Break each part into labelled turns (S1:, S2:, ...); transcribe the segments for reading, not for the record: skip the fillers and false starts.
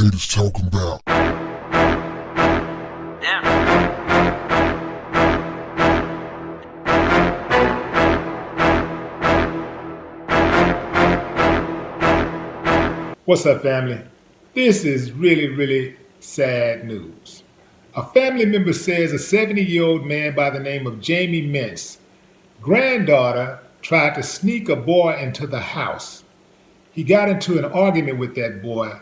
S1: haters talking about.
S2: What's up, family? This is really sad news. A family member says a 70-year-old man by the name of Jamie Mint's granddaughter tried to sneak a boy into the house. He got into an argument with that boy,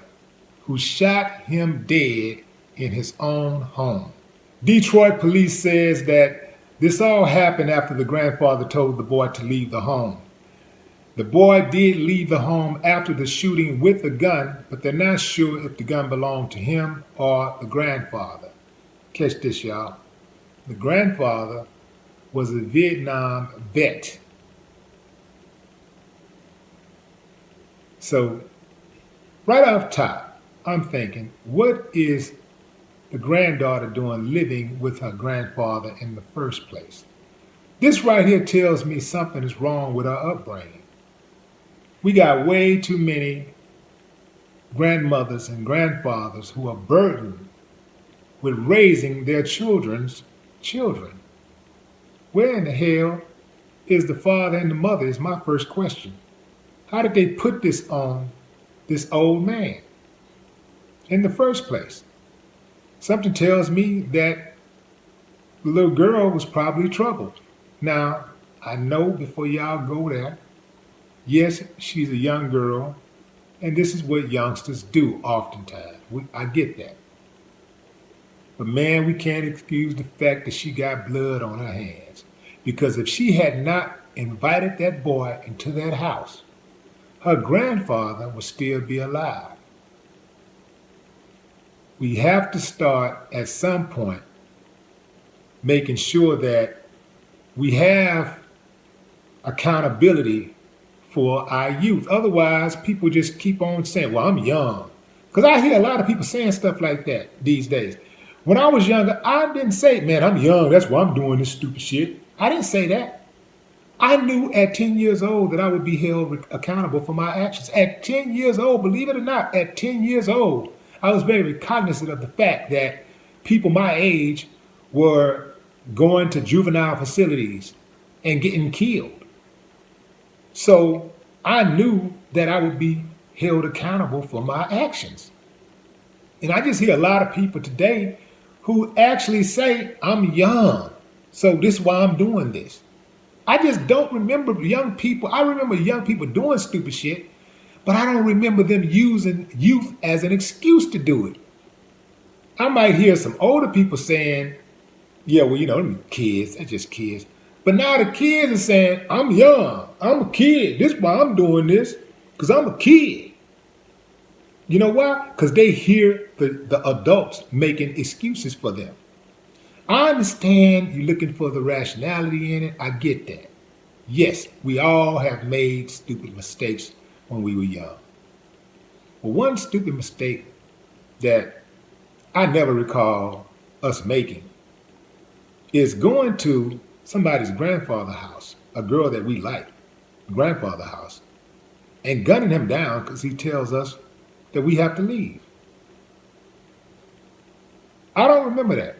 S2: who shot him dead in his own home. Detroit police says that this all happened after the grandfather told the boy to leave the home. The boy did leave the home after the shooting with a gun, but they're not sure if the gun belonged to him or the grandfather. Catch this, y'all. The grandfather was a Vietnam vet. So, right off top, I'm thinking, what is the granddaughter doing living with her grandfather in the first place? This right here tells me something is wrong with her upbringing. We got way too many grandmothers and grandfathers who are burdened with raising their children's children. Where in the hell is the father and the mother is my first question. How did they put this on this old man in the first place? Something tells me that the little girl was probably troubled. Now, I know before y'all go there, yes, she's a young girl, and this is what youngsters do oftentimes. I get that. But man, we can't excuse the fact that she got blood on her hands. Because if she had not invited that boy into that house, her grandfather would still be alive. We have to start at some point making sure that we have accountability for our youth. Otherwise, people just keep on saying, well, I'm young. Because I hear a lot of people saying stuff like that these days. When I was younger, I didn't say, man, I'm young, that's why I'm doing this stupid shit. I didn't say that. I knew at 10 years old that I would be held accountable for my actions. At 10 years old, believe it or not, at 10 years old, I was very cognizant of the fact that people my age were going to juvenile facilities and getting killed. So I knew that I would be held accountable for my actions. And I just hear a lot of people today who actually say, I'm young, so this is why I'm doing this. I just don't remember young people. I remember young people doing stupid shit, but I don't remember them using youth as an excuse to do it. I might hear some older people saying, yeah, well, you know, kids, they're just kids. But now the kids are saying, I'm young, I'm a kid. This is why I'm doing this, because I'm a kid. You know why? Because they hear the adults making excuses for them. I understand you're looking for the rationality in it. I get that. Yes, we all have made stupid mistakes when we were young. But one stupid mistake that I never recall us making is going to somebody's grandfather's house, a girl that we like, grandfather's house, and gunning him down because he tells us that we have to leave. I don't remember that.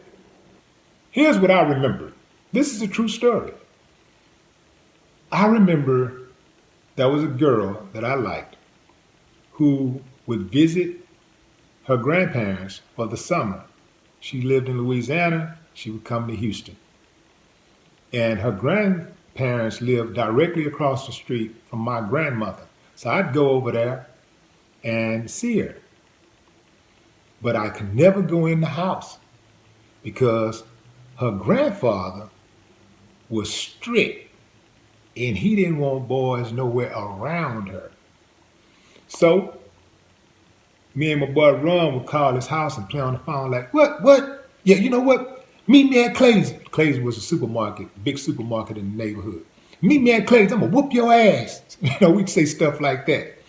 S2: Here's what I remember. This is a true story. I remember there was a girl that I liked who would visit her grandparents for the summer. She lived in Louisiana. She would come to Houston. And her grandparents lived directly across the street from my grandmother. So I'd go over there and see her. But I could never go in the house because her grandfather was strict and he didn't want boys nowhere around her. So me and my boy Ron would call his house and play on the phone like, what? Yeah, you know what? Meet me at Clay's. Clay's was a supermarket, big supermarket in the neighborhood. Meet me at Clay's, I'm gonna whoop your ass. You know, we'd say stuff like that.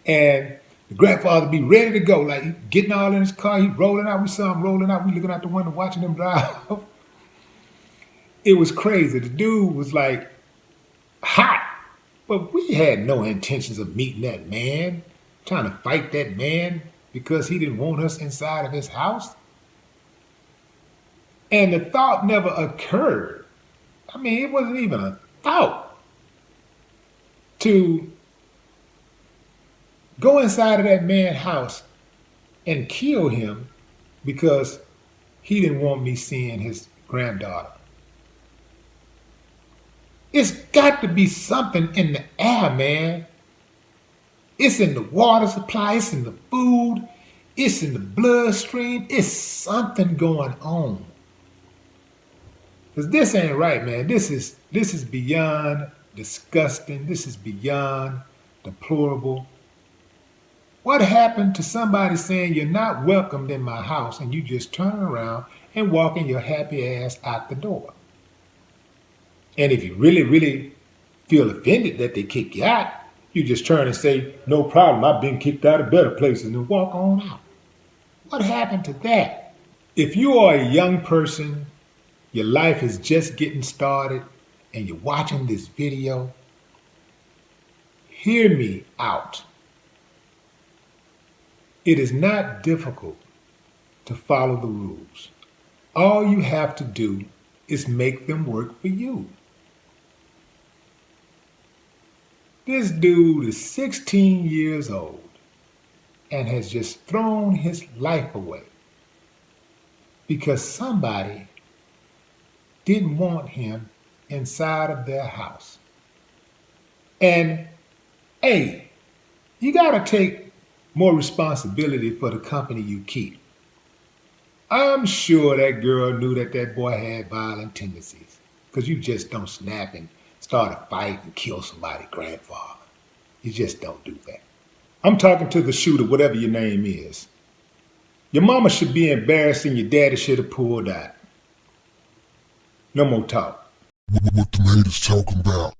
S2: And the grandfather be ready to go, like he getting all in his car, he rolling out, we saw him rolling out, we looking out the window watching him drive. It was crazy. The dude was like hot, but we had no intentions of meeting that man, trying to fight that man. because he didn't want us inside of his house? And the thought never occurred. I mean, it wasn't even a thought to go inside of that man's house and kill him because he didn't want me seeing his granddaughter. It's got to be something in the air, man. It's in the water supply, it's in the food, it's in the bloodstream. It's something going on. Because this ain't right, man. This is beyond disgusting. This is beyond deplorable. What happened to somebody saying you're not welcomed in my house and you just turn around and walking your happy ass out the door? And if you really, really feel offended that they kick you out, you just turn and say, no problem, I've been kicked out of better places, and walk on out. What happened to that? If you are a young person, your life is just getting started, and you're watching this video, hear me out. It is not difficult to follow the rules. All you have to do is make them work for you. This dude is 16 years old and has just thrown his life away because somebody didn't want him inside of their house. And hey, you gotta take more responsibility for the company you keep. I'm sure that girl knew that that boy had violent tendencies, because you just don't snap and start a fight and kill somebody's grandfather. You just don't do that. I'm talking to the shooter, whatever your name is. Your mama should be embarrassed and your daddy should have pulled out. No more talk.
S1: What the haters talking about?